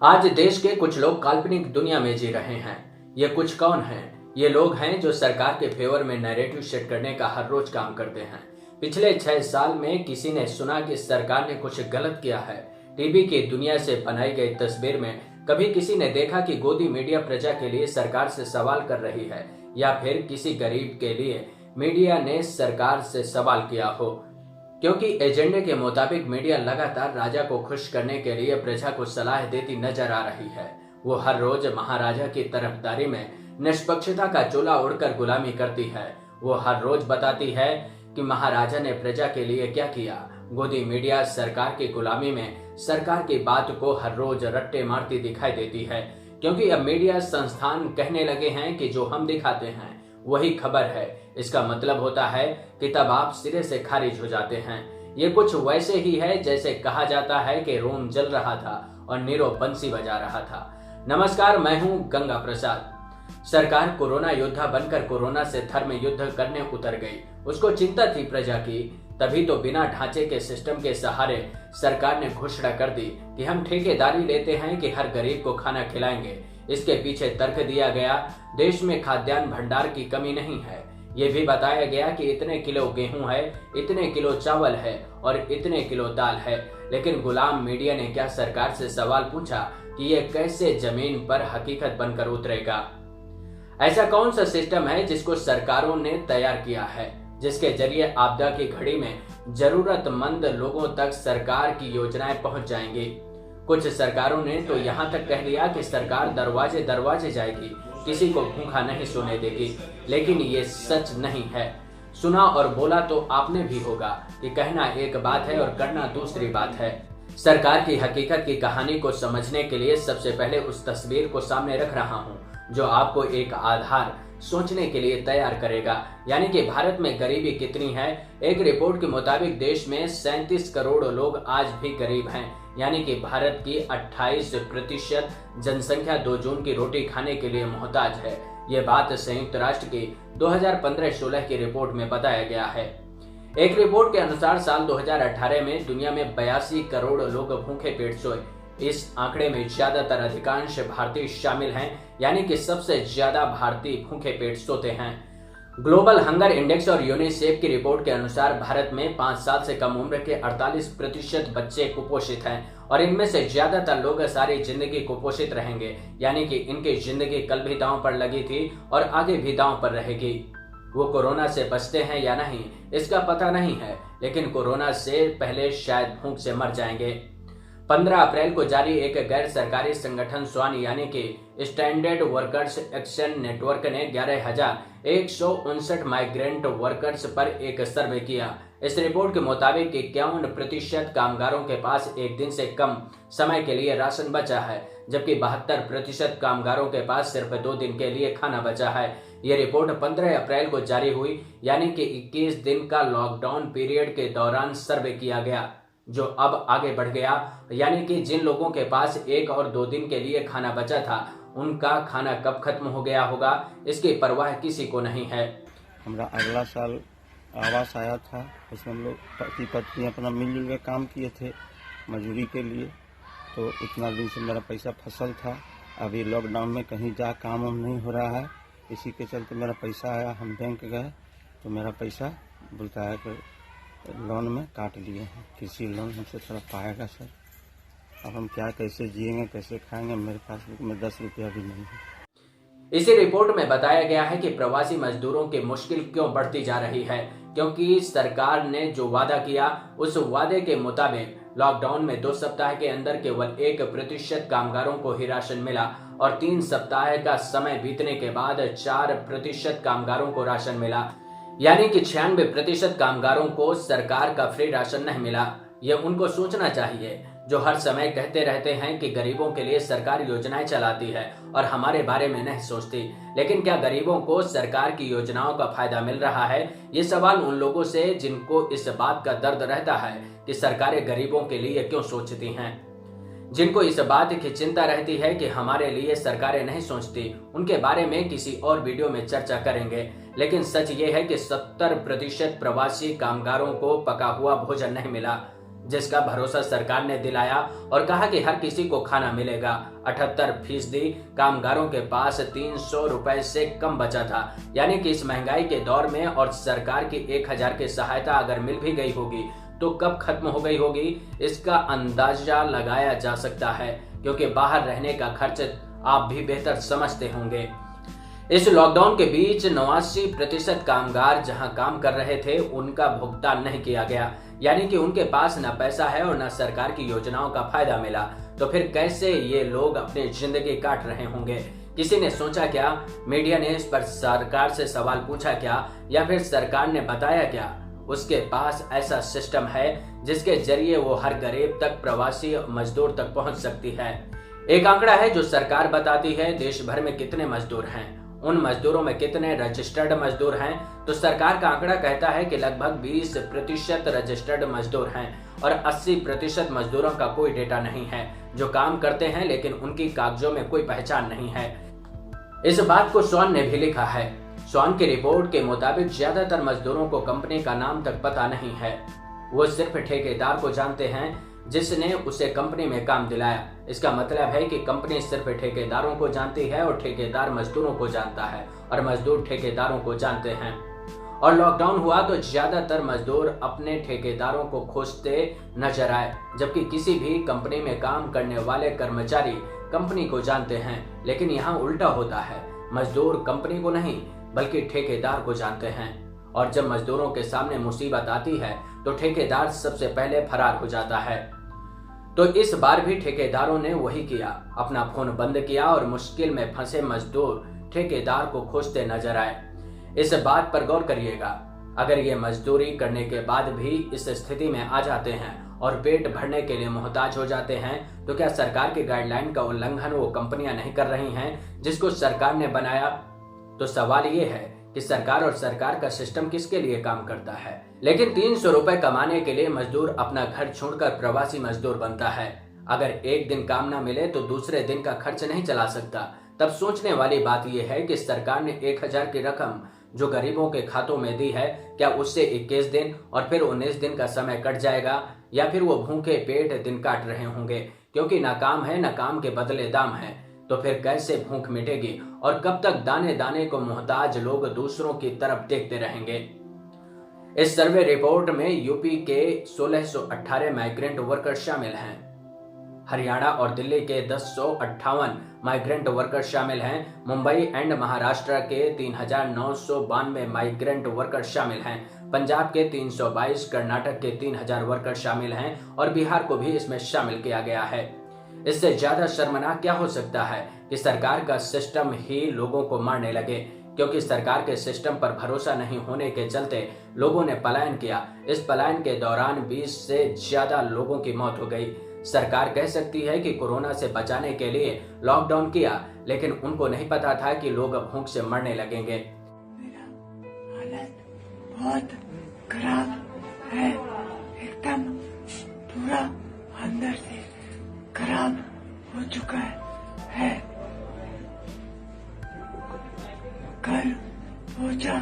आज देश के कुछ लोग काल्पनिक दुनिया में जी रहे हैं। ये कुछ कौन हैं? ये लोग हैं जो सरकार के फेवर में नैरेटिव सेट करने का हर रोज काम करते हैं। पिछले 6 साल में किसी ने सुना कि सरकार ने कुछ गलत किया है? टीवी की दुनिया से बनाई गई तस्वीर में कभी किसी ने देखा कि गोदी मीडिया प्रजा के लिए सरकार से सवाल कर रही है, या फिर किसी गरीब के लिए मीडिया ने सरकार से सवाल किया हो? क्योंकि एजेंडे के मुताबिक मीडिया लगातार राजा को खुश करने के लिए प्रजा को सलाह देती नजर आ रही है। वो हर रोज महाराजा की तरफदारी में निष्पक्षता का चोला उड़कर गुलामी करती है। वो हर रोज बताती है कि महाराजा ने प्रजा के लिए क्या किया। गोदी मीडिया सरकार की गुलामी में सरकार की बात को हर रोज रट्टे मारती दिखाई देती है, क्योंकि अब मीडिया संस्थान कहने लगे हैं कि जो हम दिखाते हैं वही खबर है। इसका मतलब होता है कि तब आप सिरे से खारिज हो जाते हैं। ये कुछ वैसे ही है जैसे कहा जाता है कि रोम जल रहा था और नीरो बंसी बजा रहा था। नमस्कार, मैं हूं गंगा प्रसाद। सरकार कोरोना योद्धा बनकर कोरोना से धर्म युद्ध करने उतर गई। उसको चिंता थी प्रजा की, तभी तो बिना ढांचे के सिस्टम के सहारे सरकार ने घोषणा कर दी कि हम ठेकेदारी लेते हैं कि हर गरीब को खाना खिलाएंगे। इसके पीछे तर्क दिया गया, देश में खाद्यान्न भंडार की कमी नहीं है। ये भी बताया गया कि इतने किलो गेहूं है, इतने किलो चावल है और इतने किलो दाल है। लेकिन गुलाम मीडिया ने क्या सरकार से सवाल पूछा कि ये कैसे जमीन पर हकीकत बनकर उतरेगा? ऐसा कौन सा सिस्टम है जिसको सरकारों ने तैयार किया है, जिसके जरिए आपदा की घड़ी में जरूरतमंद लोगों तक सरकार की योजनाएं पहुंच जाएंगी? कुछ सरकारों ने तो यहाँ तक कह दिया कि सरकार दरवाजे दरवाजे जाएगी, किसी को भूखा नहीं सोने देगी। लेकिन ये सच नहीं है। सुना और बोला तो आपने भी होगा कि कहना एक बात है और करना दूसरी बात है। सरकार की हकीकत की कहानी को समझने के लिए सबसे पहले उस तस्वीर को सामने रख रहा हूँ जो आपको एक आधार सोचने के लिए तैयार करेगा, यानी कि भारत में गरीबी कितनी है। एक रिपोर्ट के मुताबिक देश में 37 करोड़ लोग आज भी गरीब हैं, यानी कि भारत की 28% जनसंख्या 2 जून की रोटी खाने के लिए मोहताज है। ये बात संयुक्त राष्ट्र की 2015-16 की रिपोर्ट में बताया गया है। एक रिपोर्ट के अनुसार साल 2018 में दुनिया में 82 करोड़ लोग भूखे पेट सोए। इस आंकड़े में ज्यादातर अधिकांश भारतीय शामिल हैं, यानी कि सबसे ज्यादा भारतीय भूखे पेट सोते हैं। ग्लोबल हंगर इंडेक्स और यूनिसेफ की रिपोर्ट के अनुसार भारत में 5 साल से कम उम्र के 48% बच्चे कुपोषित हैं और इनमें से ज्यादातर लोग सारी जिंदगी कुपोषित रहेंगे, यानी कि इनकी जिंदगी कल भी दांव पर लगी थी और आगे भी दांव पर रहेगी। वो कोरोना से बचते हैं या नहीं इसका पता नहीं है, लेकिन कोरोना से पहले शायद भूख से मर जाएंगे। 15 अप्रैल को जारी एक गैर सरकारी संगठन स्वान यानी कि स्टैंडर्ड वर्कर्स एक्शन नेटवर्क ने 11,159 माइग्रेंट वर्कर्स पर एक सर्वे किया। इस रिपोर्ट के मुताबिक 51% कामगारों के पास एक दिन से कम समय के लिए राशन बचा है, जबकि 72% कामगारों के पास सिर्फ 2 दिन के लिए खाना बचा है। ये रिपोर्ट 15 अप्रैल को जारी हुई, यानी कि 21 दिन का लॉकडाउन पीरियड के दौरान सर्वे किया गया, जो अब आगे बढ़ गया। यानी कि जिन लोगों के पास 1 और 2 दिन के लिए खाना बचा था, उनका खाना कब खत्म हो गया होगा इसकी परवाह किसी को नहीं है। हमारा अगला साल आवास आया था, उसमें हम लोग पति पत्नी अपना मिलजुल के काम किए थे मजदूरी के लिए। तो इतना दिन से मेरा पैसा फसल था। अभी लॉकडाउन में कहीं जा काम वाम नहीं हो रहा है, इसी के चलते मेरा पैसा आया। हम बैंक गए तो मेरा पैसा बोलता है कि लोन में काट लिए हैं, कृषि लोन हमसे थोड़ा पाएगा सर। अब हम क्या कैसे जिएंगे, कैसे खाएंगे? मेरे पास में 10 रुपया भी नहीं है। इसी रिपोर्ट में बताया गया है कि प्रवासी मजदूरों की मुश्किल क्यों बढ़ती जा रही है, क्योंकि सरकार ने जो वादा किया उस वादे के मुताबिक लॉकडाउन में 2 सप्ताह के अंदर केवल 1% कामगारों को ही राशन मिला और 3 सप्ताह का समय बीतने के बाद 4% कामगारों को राशन मिला, यानी कि 96% कामगारों को सरकार का फ्री राशन नहीं मिला। ये उनको सोचना चाहिए, जो हर समय कहते रहते हैं कि गरीबों के लिए सरकार योजनाएं चलाती है और हमारे बारे में नहीं सोचती। लेकिन क्या गरीबों को सरकार की योजनाओं का फायदा मिल रहा है? ये सवाल उन लोगों से जिनको इस बात का दर्द रहता है कि सरकारें गरीबों के लिए क्यों सोचती हैं। जिनको इस बात की चिंता रहती है कि हमारे लिए सरकारें नहीं सोचती, उनके बारे में किसी और वीडियो में चर्चा करेंगे। लेकिन सच ये है कि 70% प्रवासी कामगारों को पका हुआ भोजन नहीं मिला। जिसका भरोसा सरकार ने दिलाया और कहा कि हर किसी को खाना मिलेगा। 78% कामगारों के पास 300 रुपए से कम बचा था। यानी कि इस महंगाई के दौर में और सरकार की 1000 की सहायता अगर मिल भी गई होगी तो कब खत्म हो गई होगी, इसका अंदाजा लगाया जा सकता है, क्योंकि बाहर रहने का खर्च आप भी बेहतर समझते होंगे। इस लॉकडाउन के बीच 89% कामगार जहां काम कर रहे थे उनका भुगतान नहीं किया गया, यानी कि उनके पास न पैसा है और न सरकार की योजनाओं का फायदा मिला। तो फिर कैसे ये लोग अपनी जिंदगी काट रहे होंगे? किसी ने सोचा क्या? मीडिया ने इस पर सरकार से सवाल पूछा क्या, या फिर सरकार ने बताया क्या? उसके पास ऐसा सिस्टम है जिसके जरिए वो हर गरीब तक, प्रवासी मजदूर तक पहुंच सकती है। एक आंकड़ा है जो सरकार बताती है देश भर में कितने मजदूर हैं, उन मजदूरों में कितने रजिस्टर्ड मजदूर हैं। तो सरकार का आंकड़ा कहता है कि लगभग 20% रजिस्टर्ड मजदूर हैं और 80% मजदूरों का कोई डेटा नहीं है, जो काम करते हैं लेकिन उनकी कागजों में कोई पहचान नहीं है। इस बात को स्वान ने भी लिखा है। स्वान की रिपोर्ट के मुताबिक ज्यादातर मजदूरों को कंपनी का नाम तक पता नहीं है। वो सिर्फ ठेकेदार को जानते हैं जिसने उसे कंपनी में काम दिलाया। इसका मतलब है कि कंपनी सिर्फ ठेकेदारों को जानती है और ठेकेदार मजदूरों को जानता है और मजदूर ठेकेदारों को जानते हैं। और लॉकडाउन हुआ तो ज्यादातर मजदूर अपने ठेकेदारों को खोजते नजर आए, जबकि किसी भी कंपनी में काम करने वाले कर्मचारी कंपनी को जानते हैं। लेकिन यहाँ उल्टा होता है, मजदूर कंपनी को नहीं बल्कि ठेकेदार को जानते हैं। और जब मजदूरों के सामने मुसीबत आती है तो ठेकेदार सबसे पहले फरार हो जाता है। तो इस बार भी ठेकेदारों ने वही किया, अपना फोन बंद किया और मुश्किल में फंसे मजदूर ठेकेदार को खोजते नजर आए। इस बात पर गौर करिएगा, अगर ये मजदूरी करने के बाद भी इस स्थिति में आ जाते हैं और पेट भरने के लिए मोहताज हो जाते हैं, तो क्या सरकार की गाइडलाइन का उल्लंघन वो कंपनियां नहीं कर रही हैं जिसको सरकार ने बनाया? तो सवाल ये है कि सरकार और सरकार का सिस्टम किसके लिए काम करता है? लेकिन 300 रुपए कमाने के लिए मजदूर अपना घर छोड़कर प्रवासी मजदूर बनता है। अगर एक दिन काम ना मिले तो दूसरे दिन का खर्च नहीं चला सकता। तब सोचने वाली बात यह है कि सरकार ने 1000 की रकम जो गरीबों के खातों में दी है, क्या उससे 21 दिन और फिर 19 दिन का समय कट जाएगा, या फिर वो भूखे पेट दिन काट रहे होंगे? क्योंकि ना काम है, ना काम के बदले दाम है। तो फिर कैसे भूख मिटेगी और कब तक दाने दाने को मोहताज लोग दूसरों की तरफ देखते रहेंगे? इस सर्वे रिपोर्ट में यूपी के 1618 माइग्रेंट वर्कर शामिल हैं। हरियाणा और दिल्ली के 1058 माइग्रेंट वर्कर शामिल हैं। मुंबई एंड महाराष्ट्र के 3992 माइग्रेंट वर्कर शामिल हैं। पंजाब के 322, कर्नाटक के 3000 वर्कर शामिल हैं और बिहार को भी इसमें शामिल किया गया है। इससे ज्यादा शर्मनाक क्या हो सकता है कि सरकार का सिस्टम ही लोगों को मारने लगे, क्योंकि सरकार के सिस्टम पर भरोसा नहीं होने के चलते लोगों ने पलायन किया। इस पलायन के दौरान 20 से ज्यादा लोगों की मौत हो गई। सरकार कह सकती है कि कोरोना से बचाने के लिए लॉकडाउन किया, लेकिन उनको नहीं पता था कि लोग भूख से मरने लगेंगे। मेरा हालत बहुत खराब है, एकदम पूरा अंदर से खराब हो चुका है। घर पहुंचा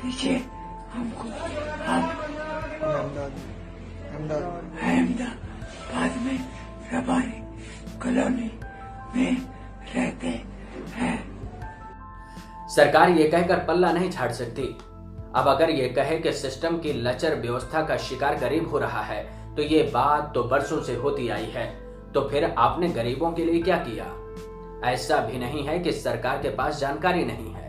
दीजिए हमको आप। अहमदाबाद में रबारी कॉलोनी में रहते हैं। सरकार ये कहकर पल्ला नहीं झाड़ सकती। अब अगर ये कहे कि सिस्टम की लचर व्यवस्था का शिकार गरीब हो रहा है, तो ये बात तो बरसों से होती आई है। तो फिर आपने गरीबों के लिए क्या किया? ऐसा भी नहीं है कि सरकार के पास जानकारी नहीं है।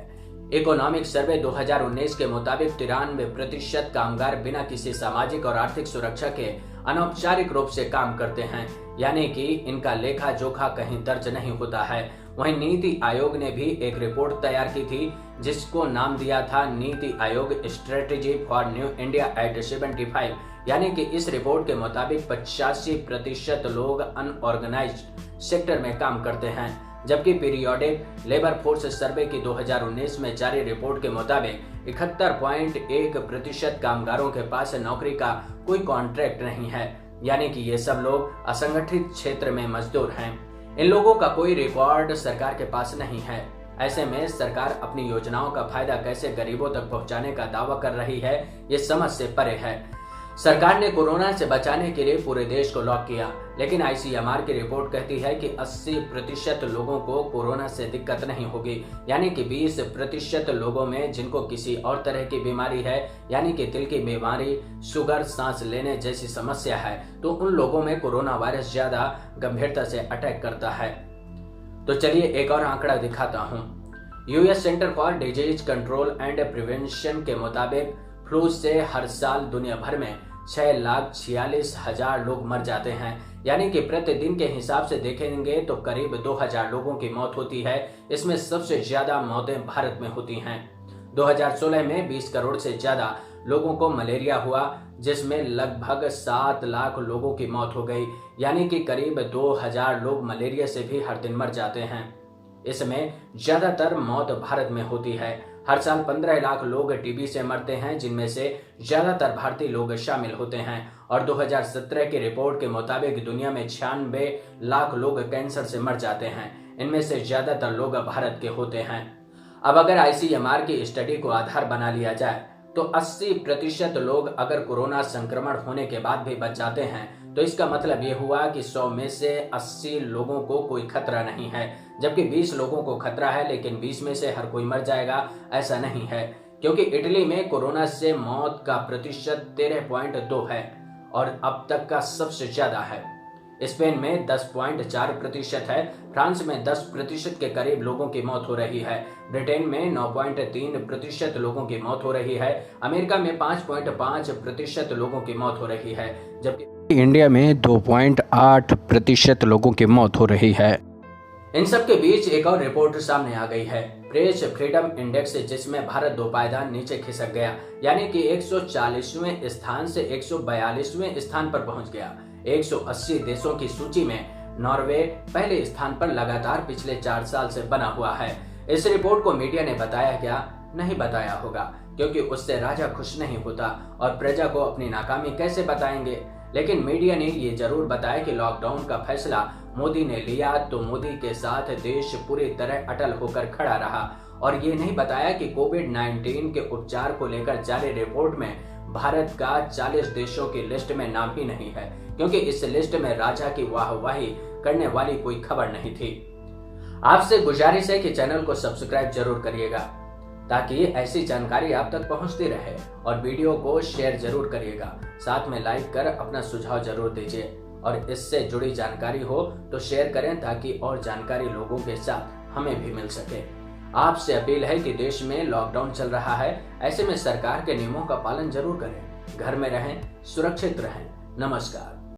इकोनॉमिक सर्वे 2019 के मुताबिक 93% कामगार बिना किसी सामाजिक और आर्थिक सुरक्षा के अनौपचारिक रूप से काम करते हैं, यानी कि इनका लेखा जोखा कहीं दर्ज नहीं होता है। वहीं नीति आयोग ने भी एक रिपोर्ट तैयार की थी जिसको नाम दिया था NITI Aayog strategy for new India at 75, यानी कि इस रिपोर्ट के मुताबिक 85% लोग अनऑर्गेनाइज्ड सेक्टर में काम करते हैं, जबकि पीरियोडिक लेबर फोर्स सर्वे की 2019 में जारी रिपोर्ट के मुताबिक 71.1% कामगारों के पास नौकरी का कोई कॉन्ट्रैक्ट नहीं है, यानी कि ये सब लोग असंगठित क्षेत्र में मजदूर हैं। इन लोगों का कोई रिकॉर्ड सरकार के पास नहीं है। ऐसे में सरकार अपनी योजनाओं का फायदा कैसे गरीबों तक पहुंचाने का दावा कर रही है, ये समझ से परे है। सरकार ने कोरोना से बचाने के लिए पूरे देश को लॉक किया, लेकिन आईसीएमआर की रिपोर्ट कहती है कि 80% लोगों को कोरोना से दिक्कत नहीं होगी, यानी कि 20% लोगों में जिनको किसी और तरह की बीमारी है, यानी कि दिल की बीमारी, शुगर, सांस लेने जैसी समस्या है, तो उन लोगों में कोरोना वायरस ज्यादा गंभीरता से अटैक करता है। तो चलिए एक और आंकड़ा दिखाता हूँ। US centre for disease control and prevention के मुताबिक फ्लू से हर साल दुनिया भर में 6,46,000 लोग मर जाते हैं, यानी कि प्रतिदिन के हिसाब से देखेंगे तो करीब 2,000 लोगों की मौत होती है। इसमें सबसे ज्यादा मौतें भारत में होती हैं। 2016 में 20 करोड़ से ज्यादा लोगों को मलेरिया हुआ, जिसमें लगभग 7 लाख लोगों की मौत हो गई, यानी कि करीब 2,000 लोग मलेरिया से भी हर दिन मर जाते हैं। इसमें ज्यादातर मौत भारत में होती है। हर साल 15 लाख लोग टीबी से मरते हैं, जिनमें से ज्यादातर भारतीय लोग शामिल होते हैं। और 2017 की रिपोर्ट के मुताबिक दुनिया में 96 लाख लोग कैंसर से मर जाते हैं। इनमें से ज्यादातर लोग भारत के होते हैं। अब अगर आईसीएमआर की स्टडी को आधार बना लिया जाए तो 80% लोग अगर कोरोना संक्रमण होने के बाद भी बच जाते हैं, तो इसका मतलब ये हुआ कि 100 में से 80 लोगों को कोई खतरा नहीं है, जबकि 20 लोगों को खतरा है, लेकिन 20 में से हर कोई मर जाएगा, ऐसा नहीं है। क्योंकि इटली में कोरोना से मौत का प्रतिशत 13.2 है और अब तक का सबसे ज्यादा है। स्पेन में 10.4% है। फ्रांस में 10% के करीब लोगों की मौत हो रही है। ब्रिटेन में 9.3% लोगों की मौत हो रही है। अमेरिका में 5.5% लोगों की मौत हो रही है, जबकि इंडिया में 2.8% लोगों की मौत हो रही है। इन सब के बीच एक और रिपोर्ट सामने आ गई है, प्रेस फ्रीडम इंडेक्स, जिसमें भारत 2 पायदान नीचे खिसक गया, यानी कि 140वें स्थान से 142वें स्थान पर पहुंच गया। 180 देशों की सूची में नॉर्वे पहले स्थान पर लगातार पिछले 4 साल से बना हुआ है। इस रिपोर्ट को मीडिया ने बताया क्या? नहीं बताया होगा, क्योंकि उससे राजा खुश नहीं होता और प्रजा को अपनी नाकामी कैसे बताएंगे। लेकिन मीडिया ने ये जरूर बताया कि लॉकडाउन का फैसला मोदी ने लिया तो मोदी के साथ देश पूरी तरह अटल होकर खड़ा रहा। और ये नहीं बताया कि कोविड-19 के उपचार को लेकर जारी रिपोर्ट में भारत का 40 देशों की लिस्ट में नाम ही नहीं है, क्योंकि इस लिस्ट में राजा की वाहवाही करने वाली कोई खबर नहीं थी। आपसे गुजारिश है कि चैनल को सब्सक्राइब जरूर करिएगा, ताकि ऐसी जानकारी आप तक पहुंचती रहे, और वीडियो को शेयर जरूर करिएगा। साथ में लाइक कर अपना सुझाव जरूर दीजिए, और इससे जुड़ी जानकारी हो तो शेयर करें, ताकि और जानकारी लोगों के साथ हमें भी मिल सके। आपसे अपील है कि देश में लॉकडाउन चल रहा है, ऐसे में सरकार के नियमों का पालन जरूर करें। घर में रहें, सुरक्षित रहें। नमस्कार।